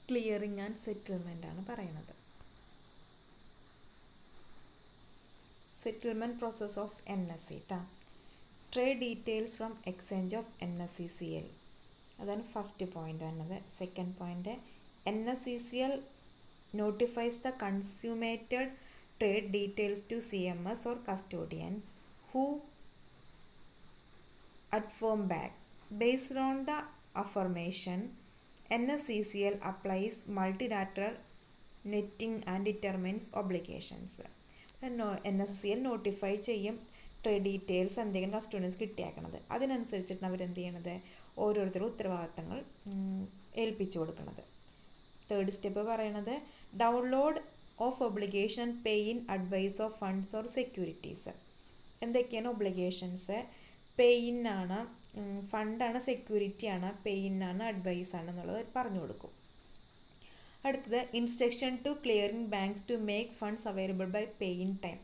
Clearing and settlement ആണ് പറയുന്നത്. Settlement process of NSE ട്ടാ. Trade details from exchange of NSECL, അതാണ് first point വന്നത്. Second point, NSECL notifies the consummated trade details to CMS or custodians who affirm back. Based on the affirmation, NSECL applies multilateral netting and determines obligations. NSECL notify ചെയ്യും trade details എന്തെങ്കിലും custodians കിട്ടിയേക്കണത്. അതിനനുസരിച്ചിട്ട് അവരെന്ത് ചെയ്യണത്, ഓരോരുത്തരും ഉത്തരവാദിത്തങ്ങൾ ഏൽപ്പിച്ചു കൊടുക്കുന്നത്. തേർഡ് സ്റ്റെപ്പ് പറയണത് download of obligation and pay in advise of funds or securities. എന്തൊക്കെയാണ് ഒബ്ലിഗേഷൻസ്? പേ ഇൻ ആണ്, ഫണ്ടാണ്, സെക്യൂരിറ്റിയാണ്, പേ ഇൻ ആണ്, അഡ്വൈസ് ആണ് എന്നുള്ളത് പറഞ്ഞു കൊടുക്കും. അടുത്തത് instruction to clearing banks to make funds available by pay in time.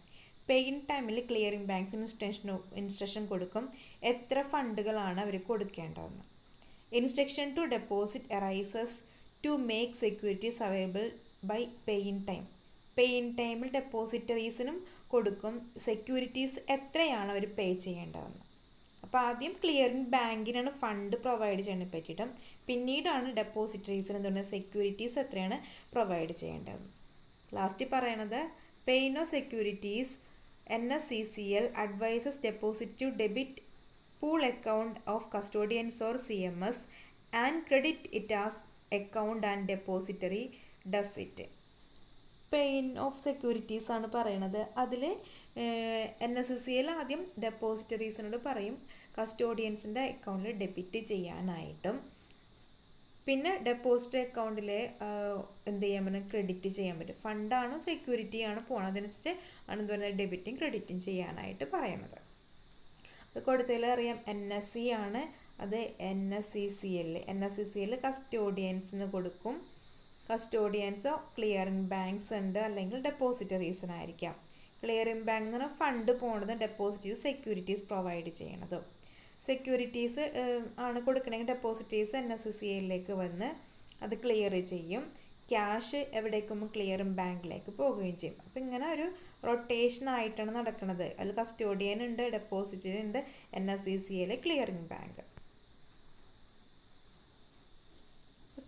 Pay in ടൈമിൽ ക്ലിയറിംഗ് ബാങ്ക്സിന് ഇൻസ്ട്രക്ഷൻ കൊടുക്കും എത്ര ഫണ്ടുകളാണ് അവർ കൊടുക്കേണ്ടതെന്ന്. Instruction to deposit arises to make securities available by pay in time. Pay in ടൈമിൽ ഡെപ്പോസിറ്ററീസിനും കൊടുക്കും സെക്യൂരിറ്റീസ് എത്രയാണ് അവർ പേ ചെയ്യേണ്ടതെന്ന്. അപ്പോൾ ആദ്യം ക്ലിയറിംഗ് ബാങ്കിനാണ് ഫണ്ട് പ്രൊവൈഡ് ചെയ്യാൻ പറ്റിയിട്ടും പിന്നീടാണ് ഡെപ്പോസിറ്ററീസിന് എന്താണ് സെക്യൂരിറ്റീസ് എത്രയാണ് പ്രൊവൈഡ് ചെയ്യേണ്ടതെന്ന്. ലാസ്റ്റ് പറയണത് pain of securities NSECL advises deposit to debit pool account of custodians or CMS and credit it as account and depository does it. Pain of securities ആണ് പറയണത്. അതിൽ NSECL ആദ്യം ഡെപ്പോസിറ്ററീസിനോട് പറയും കസ്റ്റോഡിയൻസിൻ്റെ അക്കൗണ്ടിൽ ഡെബിറ്റ് ചെയ്യാനായിട്ടും പിന്നെ ഡെപ്പോസിറ്റ് അക്കൗണ്ടിൽ എന്ത് ചെയ്യാൻ പറ്റും, ക്രെഡിറ്റ് ചെയ്യാൻ പറ്റും. ഫണ്ടാണോ സെക്യൂരിറ്റിയാണോ പോകണം അതനുസരിച്ച് ആണ് എന്ത് പറയുന്നത് ഡെബിറ്റും ക്രെഡിറ്റും ചെയ്യാനായിട്ട് പറയണത്. അപ്പോൾ കൊടുത്തതിൽ അറിയാം NSE ആണ്, അത് NSECL കസ്റ്റോഡിയൻസിന് കൊടുക്കും. കസ്റ്റോഡിയൻസോ ക്ലിയറിംഗ് ബാങ്ക്സ് ഉണ്ട്, അല്ലെങ്കിൽ ഡെപ്പോസിറ്ററീസിനായിരിക്കാം. ക്ലിയറിംഗ് ബാങ്ക് എന്ന് പറഞ്ഞാൽ ഫണ്ട് പോണത്, ഡെപ്പോസിറ്റീസ് സെക്യൂരിറ്റീസ് പ്രൊവൈഡ് ചെയ്യണതും. സെക്യൂരിറ്റീസ് ആണ് കൊടുക്കണമെങ്കിൽ ഡെപ്പോസിറ്റീസ് NSECLിലേക്ക് വന്ന് അത് ക്ലിയർ ചെയ്യും. ക്യാഷ് എവിടേക്കും ക്ലിയറിംഗ് ബാങ്കിലേക്ക് പോവുകയും ചെയ്യും. അപ്പോൾ ഇങ്ങനെ ഒരു റൊട്ടേഷൻ ആയിട്ടാണ് നടക്കുന്നത്. അതിൽ കസ്റ്റോഡിയൻ ഉണ്ട്, ഡെപ്പോസിറ്ററി ഉണ്ട്, NSECL clearing bank.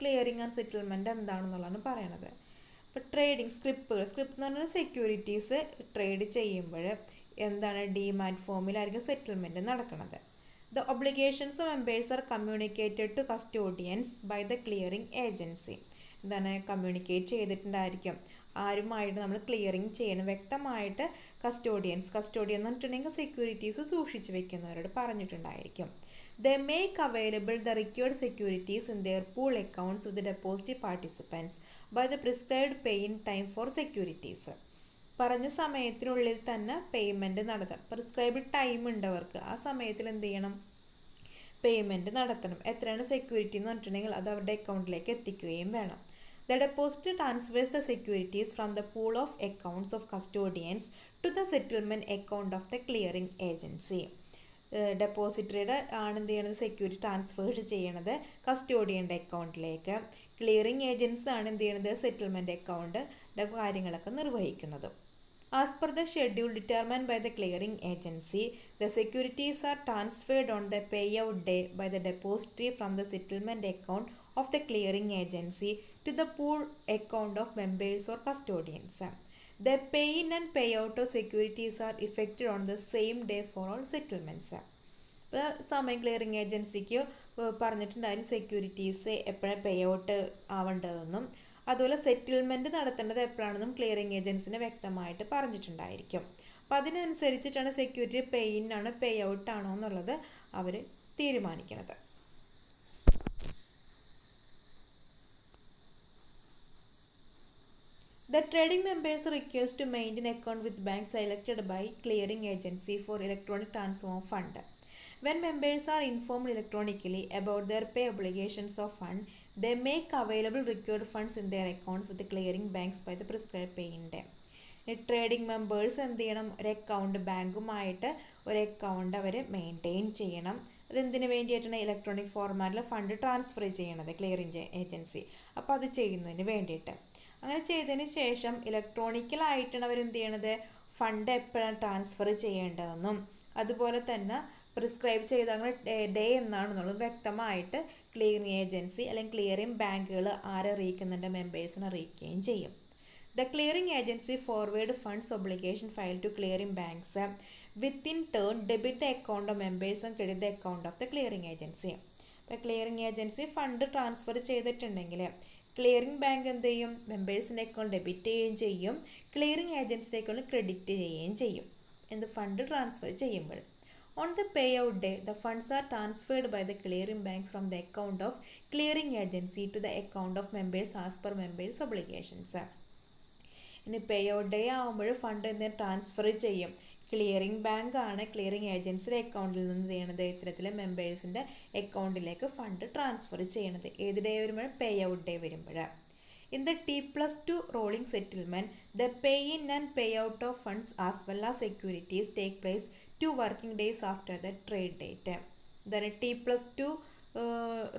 Clearing and settlement എന്താണെന്നുള്ളതാണ് പറയണത്. ഇപ്പോൾ ട്രേഡിങ് സ്ക്രിപ്പ് എന്ന് പറഞ്ഞാൽ സെക്യൂരിറ്റീസ് ട്രേഡ് ചെയ്യുമ്പോൾ എന്താണ് ഡിമാറ്റ് ഫോമിലായിരിക്കും സെറ്റിൽമെൻറ്റ് നടക്കുന്നത്. The obligations of members are communicated to custodians by the clearing agency. എന്താണ് കമ്മ്യൂണിക്കേറ്റ് ചെയ്തിട്ടുണ്ടായിരിക്കും ആരുമായിട്ട് നമ്മൾ ക്ലിയറിങ് ചെയ്യണം വ്യക്തമായിട്ട്. കസ്റ്റോഡിയൻ എന്ന് പറഞ്ഞിട്ടുണ്ടെങ്കിൽ സെക്യൂരിറ്റീസ് സൂക്ഷിച്ച് വെക്കുന്നവരോട് പറഞ്ഞിട്ടുണ്ടായിരിക്കും. They make available the required securities in their pool accounts with the deposit participants by the prescribed pay-in time for securities. പറഞ്ഞ സമയത്തിനുള്ളിൽ തന്നെ പേയ്മെൻറ്റ് നടത്തണം. പ്രിസ്ക്രൈബ്ഡ് ടൈം ഉണ്ട് അവർക്ക്. ആ സമയത്തിൽ എന്ത് ചെയ്യണം, പേയ്മെൻറ്റ് നടത്തണം. എത്രയാണ് സെക്യൂരിറ്റി എന്ന് പറഞ്ഞിട്ടുണ്ടെങ്കിൽ അത് അവരുടെ അക്കൗണ്ടിലേക്ക് എത്തിക്കുകയും വേണം. The depositor transfers the securities from the pool of accounts of custodians to the settlement account of the clearing agency. ഡെപ്പോസിറ്ററിയുടെ ആണ് എന്ത് ചെയ്യണത്, സെക്യൂരിറ്റി ട്രാൻസ്ഫർ ചെയ്യണത് കസ്റ്റോഡിയൻ്റെ അക്കൗണ്ടിലേക്ക്. ക്ലിയറിംഗ് ഏജൻസി ആണ് എന്ത് ചെയ്യണത്, സെറ്റിൽമെൻറ്റ് അക്കൗണ്ടിൻ്റെ കാര്യങ്ങളൊക്കെ നിർവഹിക്കുന്നത്. As per the schedule determined by the clearing agency, the securities are transferred on the payout day by the depository from the settlement account of the clearing agency to the pool account of members or custodians. The pay-in and payout of securities are effected on the same day for all settlements. ഇപ്പോൾ സമയം clearing ഏജൻസിക്ക് പറഞ്ഞിട്ടുണ്ടായിരുന്നു securities എപ്പോഴാണ് pay out ആവേണ്ടതെന്നും അതുപോലെ settlement നടത്തേണ്ടത് എപ്പോഴാണെന്നും clearing ഏജൻസിനെ വ്യക്തമായിട്ട് പറഞ്ഞിട്ടുണ്ടായിരിക്കും. അപ്പോൾ അതിനനുസരിച്ചിട്ടാണ് security pay in ആണ് പേ ഔട്ട് ആണോ എന്നുള്ളത് അവർ തീരുമാനിക്കുന്നത്. The trading members are required to maintain account with banks selected by clearing agency for electronic transfer of fund. When members are informed electronically about their pay obligations of fund, they make available required funds in their accounts with the clearing banks by the prescribed pay-in day. Trading members എന്ത് ചെയ്യണം, ഒരു account ബാങ്കുമായിട്ട് ഒരു account അവർ maintain ചെയ്യണം. അതെന്തിനു വേണ്ടിയിട്ടാണ് electronic ഫോർമാറ്റിൽ fund transfer ചെയ്യണത് clearing agency. അപ്പോൾ അത് ചെയ്യുന്നതിന് വേണ്ടിയിട്ട്. അങ്ങനെ ചെയ്തതിന് ശേഷം ഇലക്ട്രോണിക്കലായിട്ടാണ് അവരെന്ത് ചെയ്യണത്, ഫണ്ട് എപ്പോഴാണ് ട്രാൻസ്ഫർ ചെയ്യേണ്ടതെന്നും അതുപോലെ തന്നെ പ്രിസ്ക്രൈബ് ചെയ്ത അങ്ങനെ ഡേ എന്നാണെന്നുള്ളത് വ്യക്തമായിട്ട് ക്ലിയറിംഗ് ഏജൻസി അല്ലെങ്കിൽ ക്ലിയറിംഗ് ബാങ്കുകൾ ആരറിയിക്കുന്നുണ്ട്, മെമ്പേഴ്സിനെ അറിയിക്കുകയും ചെയ്യും. The clearing agency forward funds obligation filed to clearing banks within turn debit the account of members and credit the account of the clearing agency. ഇപ്പോൾ ക്ലിയറിംഗ് ഏജൻസി ഫണ്ട് ട്രാൻസ്ഫർ ചെയ്തിട്ടുണ്ടെങ്കിൽ clearing bank എന്ത് ചെയ്യും, മെമ്പേഴ്സിൻ്റെ account debit ചെയ്യുകയും ചെയ്യും, clearing ഏജൻസിൻ്റെ account credit ചെയ്യുകയും ചെയ്യും. എന്ത് fund transfer ചെയ്യുമ്പോൾ on the payout day the funds are transferred by the clearing banks from the account of clearing agency to the account of members as per members obligations. ഇനി pay out day ആകുമ്പോൾ fund എന്തെങ്കിലും transfer ചെയ്യും. Clearing bank ആണ് clearing ഏജൻസിയുടെ അക്കൗണ്ടിൽ നിന്ന് ചെയ്യണത് ഇത്തരത്തിൽ മെമ്പേഴ്സിൻ്റെ അക്കൗണ്ടിലേക്ക് ഫണ്ട് ട്രാൻസ്ഫർ ചെയ്യണത്. ഏത് ഡേ വരുമ്പോൾ പേ ഔട്ട് ഡേ വരുമ്പോൾ. In the T+2 rolling settlement, the pay-in and payout of funds as well as securities take place 2 working days after the trade date. ഇതാണ് T+2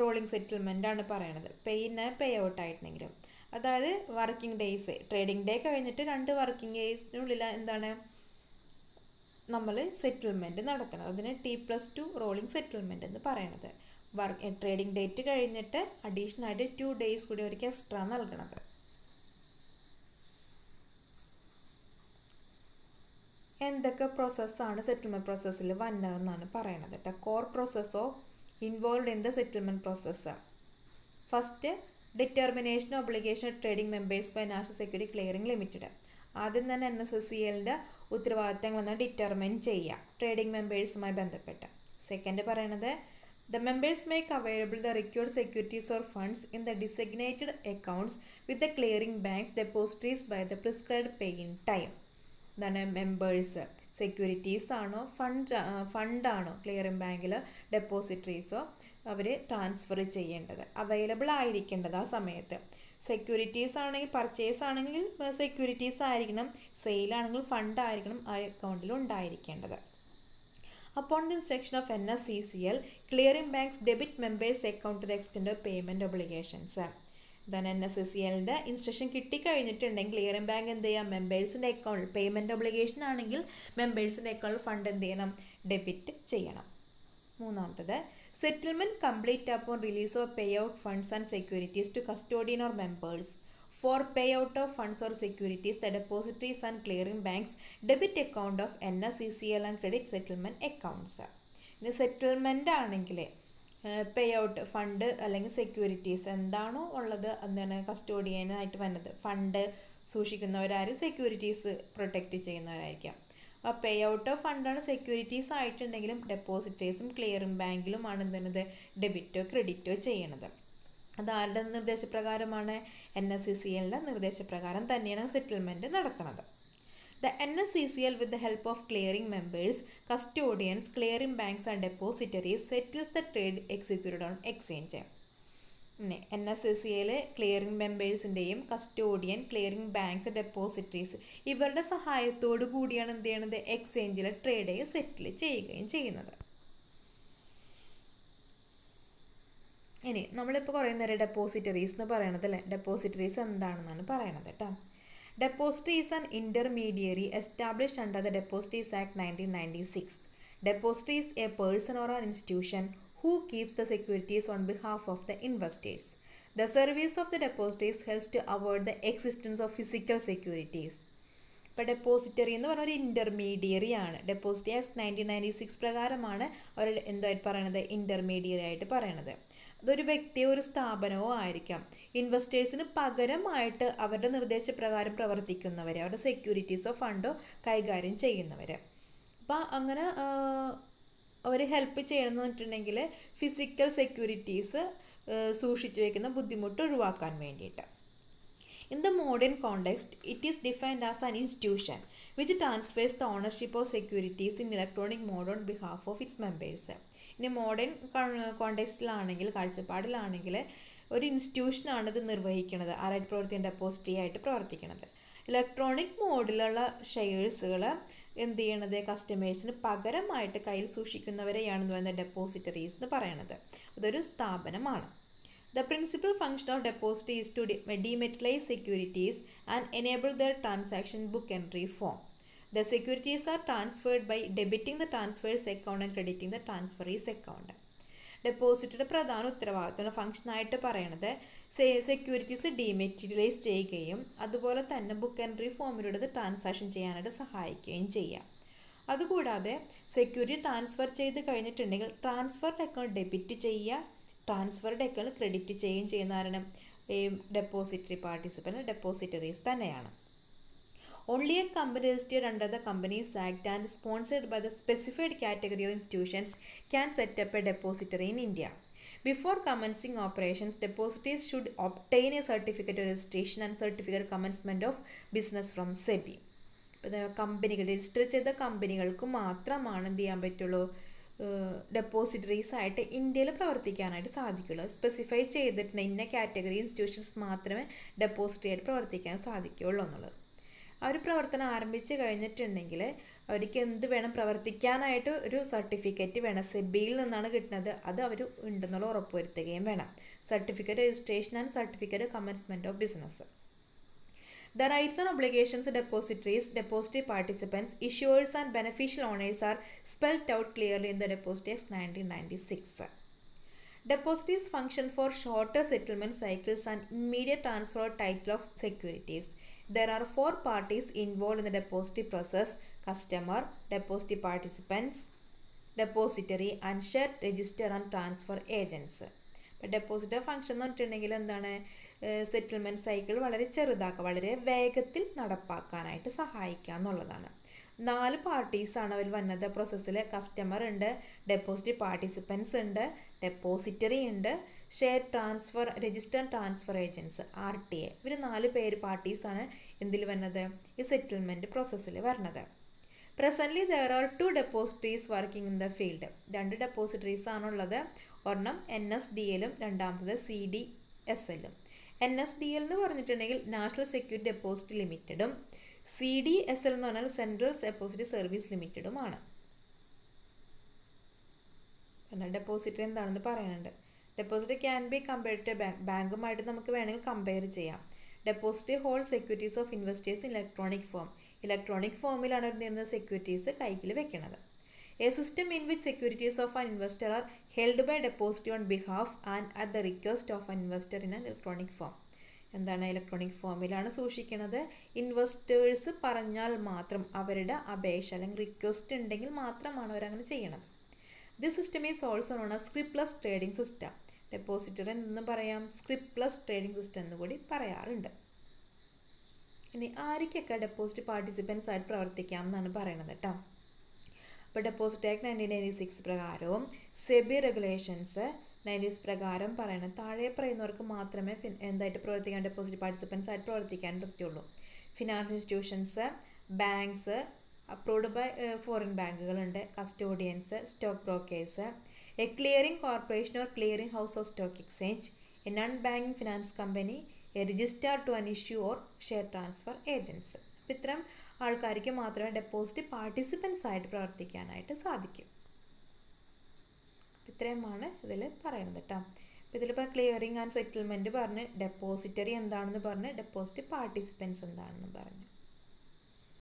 റോളിംഗ് സെറ്റിൽമെൻ്റ് ആണ് പറയണത്. പേ-ഇൻ and pay out ആയിട്ടുണ്ടെങ്കിലും, അതായത് working days, trading day കഴിഞ്ഞിട്ട് 2 working ഡേയ്സിനുള്ളിൽ എന്താണ് നമ്മൾ settlement നടത്തണം. അതിന് T+2 rolling settlement എന്ന് പറയണത്. ട്രേഡിംഗ് ഡേറ്റ് കഴിഞ്ഞിട്ട് അഡീഷണൽ ആയിട്ട് 2 ഡേയ്സ് കൂടി അവർക്ക് എക്സ്ട്രാ നൽകണത്. എന്തൊക്കെ പ്രോസസ്സാണ് സെറ്റിൽമെൻറ്റ് പ്രോസസ്സിൽ വന്നതെന്നാണ് പറയണത് കേട്ടോ. കോർ പ്രോസസ്സോ involve in the settlement process. First, determination obligation trading members by national security clearing limited. ആദ്യം തന്നെ NSSCLൻ്റെ ഉത്തരവാദിത്തങ്ങളെന്ന് ഡിറ്റർമിൻ ചെയ്യുക ട്രേഡിംഗ് മെമ്പേഴ്സുമായി ബന്ധപ്പെട്ട്. സെക്കൻഡ് പറയണത്, the members make available the required securities or funds in the designated accounts with the clearing banks depositories by the prescribed pay-in time. ഇതാണ് members securities ആണോ ഫണ്ടാണോ clearing ബാങ്കിൽ ഡെപ്പോസിറ്ററീസോ അവർ transfer ചെയ്യേണ്ടത്, available ആയിരിക്കേണ്ടത് ആ സമയത്ത്. Securities ആണെങ്കിൽ purchase ആണെങ്കിൽ securities ആയിരിക്കണം, സെയിലാണെങ്കിൽ fund ആയിരിക്കണം ആ അക്കൗണ്ടിൽ ഉണ്ടായിരിക്കേണ്ടത്. Upon the instruction of NSCCL, clearing banks debit members' account to the extent of payment obligations. ഇതാണ് NSCCLൻ്റെ ഇൻസ്ട്രക്ഷൻ കിട്ടിക്കഴിഞ്ഞിട്ടുണ്ടെങ്കിൽ ക്ലിയറിംഗ് ബാങ്ക് എന്ത് ചെയ്യാം, മെമ്പേഴ്സിൻ്റെ അക്കൗണ്ട് പേയ്മെൻറ്റ് ഒബ്ലിഗേഷൻ ആണെങ്കിൽ മെമ്പേഴ്സിൻ്റെ അക്കൗണ്ടിൽ ഫണ്ട് എന്ത് ചെയ്യണം, ഡെബിറ്റ് ചെയ്യണം. മൂന്നാമത്തത്, settlement complete upon release of pay out funds and securities to custodian or members. For payout of funds or securities, the depositories and clearing banks debit account of NSCCL and credit settlement accounts. ഇനി settlement ആണെങ്കിൽ pay out fund അല്ലെങ്കിൽ securities എന്താണോ ഉള്ളത് എന്താണ് കസ്റ്റോഡിയനായിട്ട് വന്നത്, fund സൂക്ഷിക്കുന്നവരാരും securities protect ചെയ്യുന്നവരായിരിക്കാം. അപ്പോൾ പേ ഔട്ട് ഓഫ് ഫണ്ടാണ് സെക്യൂരിറ്റീസ് ആയിട്ടുണ്ടെങ്കിലും ഡെപ്പോസിറ്ററീസും ക്ലിയറിംഗ് ബാങ്കിലുമാണ് എന്തുന്നത് ഡെബിറ്റോ ക്രെഡിറ്റോ ചെയ്യണത്. അത് ആരുടെ നിർദ്ദേശപ്രകാരമാണ്, NSCCLൻ്റെ നിർദ്ദേശപ്രകാരം തന്നെയാണ് സെറ്റിൽമെൻറ്റ് നടത്തുന്നത്. The NSCCL with the help of clearing members, custodians, clearing banks and depositories settles the trade executed on exchange. NSCCL clearing മെമ്പേഴ്സിൻ്റെയും കസ്റ്റോഡിയൻ, ക്ലിയറിംഗ് ബാങ്ക്സ്, ഡെപ്പോസിറ്ററീസ് ഇവരുടെ സഹായത്തോടു കൂടിയാണ് എന്ത് ചെയ്യണത് എക്സ്ചേഞ്ചിലെ ട്രേഡ് സെറ്റിൽ ചെയ്യുകയും ചെയ്യുന്നത്. ഇനി നമ്മളിപ്പോൾ കുറേ നേരം ഡെപ്പോസിറ്ററീസ് എന്ന് പറയണത് അല്ലേ, ഡെപ്പോസിറ്ററീസ് എന്താണെന്നാണ് പറയണത് കേട്ടോ. Depository is an intermediary established under the depositories act 1996. Depository is A person or an institution who keeps the securities on behalf of the investors. The service of the depositories helps to avoid the existence of physical securities. ഇപ്പോൾ depository എന്ന് പറഞ്ഞ ഒരു intermediary ആണ്. Depository act 1996 പ്രകാരമാണ് അവർ എന്തായിട്ട് പറയണത്, intermediary ആയിട്ട് പറയണത്. അതൊരു വ്യക്തിയോ ഒരു സ്ഥാപനമോ ആയിരിക്കാം. ഇൻവെസ്റ്റേഴ്സിന് പകരമായിട്ട് അവരുടെ നിർദ്ദേശപ്രകാരം പ്രവർത്തിക്കുന്നവർ, അവരുടെ സെക്യൂരിറ്റീസോ ഫണ്ടോ കൈകാര്യം ചെയ്യുന്നവർ. അപ്പോൾ അങ്ങനെ അവർ ഹെൽപ്പ് ചെയ്യണമെന്ന് പറഞ്ഞിട്ടുണ്ടെങ്കിൽ ഫിസിക്കൽ സെക്യൂരിറ്റീസ് സൂക്ഷിച്ചു വയ്ക്കുന്ന ബുദ്ധിമുട്ട് ഒഴിവാക്കാൻ വേണ്ടിയിട്ട്. In the modern context, it is defined as an institution which transfers the ownership of securities in electronic mode on behalf of its members. ഇനി മോഡേൺ കോണ്ടെക്സ്റ്റിലാണെങ്കിൽ, കാഴ്ചപ്പാടിലാണെങ്കിൽ ഒരു ഇൻസ്റ്റിറ്റ്യൂഷനാണ് ഇത് നിർവഹിക്കുന്നത്, ആരായിട്ട് പ്രവർത്തിക്കുന്ന ഡെപ്പോസിറ്ററി ആയിട്ട് പ്രവർത്തിക്കുന്നത്. ഇലക്ട്രോണിക് മോഡിലുള്ള ഷെയർസുകൾ എന്ത് ചെയ്യണത് കസ്റ്റമേഴ്സിന് പകരമായിട്ട് കയ്യിൽ സൂക്ഷിക്കുന്നവരെയാണെന്ന് പറയുന്നത് ഡെപ്പോസിറ്ററീസ് എന്ന് പറയണത്. അതൊരു സ്ഥാപനമാണ്. The principal function of depository is to dematerialize securities and enable their transaction book entry form. The securities are transferred by debiting the transfers account and crediting the transferees account. ഡെപ്പോസിറ്ററിയുടെ പ്രധാന ഉത്തരവാദിത്തം ഫംഗ്ഷനായിട്ട് പറയണത് securities ഡിമെറ്റീരിയലൈസ് ചെയ്യുകയും അതുപോലെ തന്നെ book entry ഫോമിലൂടെ transaction ചെയ്യാനായിട്ട് സഹായിക്കുകയും ചെയ്യാം. അതുകൂടാതെ സെക്യൂരിറ്റി ട്രാൻസ്ഫർ ചെയ്ത് കഴിഞ്ഞിട്ടുണ്ടെങ്കിൽ ട്രാൻസ്ഫർഡ് അക്കൗണ്ട് ഡെബിറ്റ് ചെയ്യുക, ട്രാൻസ്ഫർഡ് അക്കൗണ്ട് ക്രെഡിറ്റ് ചെയ്യുകയും ചെയ്യുന്ന കാരണം ഡെപ്പോസിറ്ററി പാർട്ടിസിപ്പൻറ്റ് ഡെപ്പോസിറ്ററീസ് തന്നെയാണ്. Only a company registered under the Companies Act and sponsored by the specified category of institutions can set up a depository in India. Before commencing operations, depositories should obtain a certificate of registration and certificate of commencement of business from SEBI. കമ്പനികൾ register ചെയ്ത കമ്പനികൾക്ക് മാത്രമാണ് എന്ത് ചെയ്യാൻ പറ്റുള്ളൂ, depositories ആയിട്ട് ഇന്ത്യയിൽ പ്രവർത്തിക്കാനായിട്ട് സാധിക്കുള്ളൂ. സ്പെസിഫൈ ചെയ്തിട്ടുണ്ട് ഇന്ന കാറ്റഗറി ഇൻസ്റ്റിറ്റ്യൂഷൻസ് മാത്രമേ ഡെപ്പോസിറ്ററി ആയിട്ട് പ്രവർത്തിക്കാൻ സാധിക്കുകയുള്ളൂ എന്നുള്ളത്. അവർ പ്രവർത്തനം ആരംഭിച്ച് കഴിഞ്ഞിട്ടുണ്ടെങ്കിൽ അവർക്ക് എന്ത് വേണം, പ്രവർത്തിക്കാനായിട്ട് ഒരു സർട്ടിഫിക്കറ്റ് വേണം, സെബിയിൽ നിന്നാണ് കിട്ടുന്നത്, അത് അവർ ഉണ്ടെന്നുള്ള ഉറപ്പുവരുത്തുകയും വേണം. Certificate registration and certificate commencement of business. The rights and obligations of depositories, depository participants, issuers and beneficial owners are spelled out clearly in the Depository Act 1996. Depositories function for shorter settlement cycles and immediate transfer of title of securities. There are 4 parties involved in the depository process: customer, depository participants, depository, and share register and transfer agents. ഇപ്പോൾ deposit function എന്ന് പറഞ്ഞിട്ടുണ്ടെങ്കിൽ എന്താണ്, settlement cycle വളരെ ചെറുതാക്കുക, വളരെ വേഗത്തിൽ നടപ്പാക്കാനായിട്ട് സഹായിക്കുക എന്നുള്ളതാണ്. 4 പാർട്ടീസാണ് അവർ വന്നത് പ്രോസസ്സിൽ. കസ്റ്റമർ ഉണ്ട്, ഡെപ്പോസിറ്ററി പാർട്ടിസിപ്പൻസ് ഉണ്ട്, ഡെപ്പോസിറ്ററി ഉണ്ട്, share transfer register transfer agents RTA. ഇവർ 4 പാർട്ടീസാണ് എന്തിൽ വന്നത്, ഈ സെറ്റിൽമെൻറ്റ് പ്രോസസ്സിൽ വരുന്നത്. Presently there are 2 depositories working in the field. 2 depositories ആണുള്ളത്. ഒരെണ്ണം NSDL, രണ്ടാമത്തത് CDSL. NSDL എന്ന് പറഞ്ഞിട്ടുണ്ടെങ്കിൽ നാഷണൽ സെക്യൂരിറ്റി ഡെപ്പോസിറ്റ് ലിമിറ്റഡും CDSL എന്ന് പറഞ്ഞാൽ സെൻട്രൽ ഡെപ്പോസിറ്റ് സർവീസ് ലിമിറ്റഡുമാണ്. എന്നാൽ ഡെപ്പോസിറ്റ് എന്താണെന്ന് പറയാനുണ്ട്. Deposit can be compared to ബാങ്കുമായിട്ട് നമുക്ക് വേണമെങ്കിൽ കമ്പയർ ചെയ്യാം. Deposit hold securities of investors in electronic form. Electronic ഫോമിലാണ് അവർ നേടുന്ന സെക്യൂരിറ്റീസ് കൈയിൽ വെക്കുന്നത്. A system in which securities of an investor are held by depository on behalf and at the request of an investor in an electronic form. എന്താണ്, electronic ഫോമിലാണ് സൂക്ഷിക്കുന്നത്. Investors പറഞ്ഞാൽ മാത്രം, അവരുടെ അപേക്ഷ അല്ലെങ്കിൽ റിക്വസ്റ്റ് ഉണ്ടെങ്കിൽ മാത്രമാണ് അവരങ്ങനെ ചെയ്യണത്. This system is also known as scriptless trading system. Depository എന്ന് പറയാം, സ്ക്രിപ്റ്റ്ലെസ് ട്രേഡിംഗ് സിസ്റ്റം എന്ന് കൂടി പറയാറുണ്ട്. ഇനി ആർക്കൊക്കെ ഡെപ്പോസിറ്റ് പാർട്ടിസിപ്പൻസ് ആയിട്ട് പ്രവർത്തിക്കാം എന്നാണ് പറയണത് കേട്ടോ. ഇപ്പോൾ ഡെപ്പോസിറ്റ് ആക്ട് 1996 പ്രകാരവും സെബി റെഗുലേഷൻസ് 90s പ്രകാരം പറയണം, താഴെ പറയുന്നവർക്ക് മാത്രമേ എന്തായിട്ട് പ്രവർത്തിക്കാൻ, ഡെപ്പോസിറ്റ് പാർട്ടിസിപ്പൻസ് ആയിട്ട് പ്രവർത്തിക്കാൻ പറ്റുള്ളൂ. Financial institutions, banks, approved by foreign ബാങ്കുകളുണ്ട്, custodians, stock brokers, a clearing corporation or clearing house of stock exchange, a non banking finance company, a registrar to an issue or share transfer agents. അപ്പോൾ ഇത്തരം ആൾക്കാർക്ക് മാത്രമേ deposit participants ആയിട്ട് പ്രവർത്തിക്കാനായിട്ട് സാധിക്കും. ഇത്രയുമാണ് ഇതിൽ പറയുന്നത് കേട്ടോ. അപ്പോൾ ഇതിലിപ്പോൾ ക്ലിയറിംഗ് ആൻഡ് സെറ്റിൽമെൻറ്റ് പറഞ്ഞ്, ഡെപ്പോസിറ്ററി എന്താണെന്ന് പറഞ്ഞ്, ഡെപ്പോസിറ്റ് പാർട്ടിസിപ്പൻസ് എന്താണെന്ന് പറഞ്ഞു.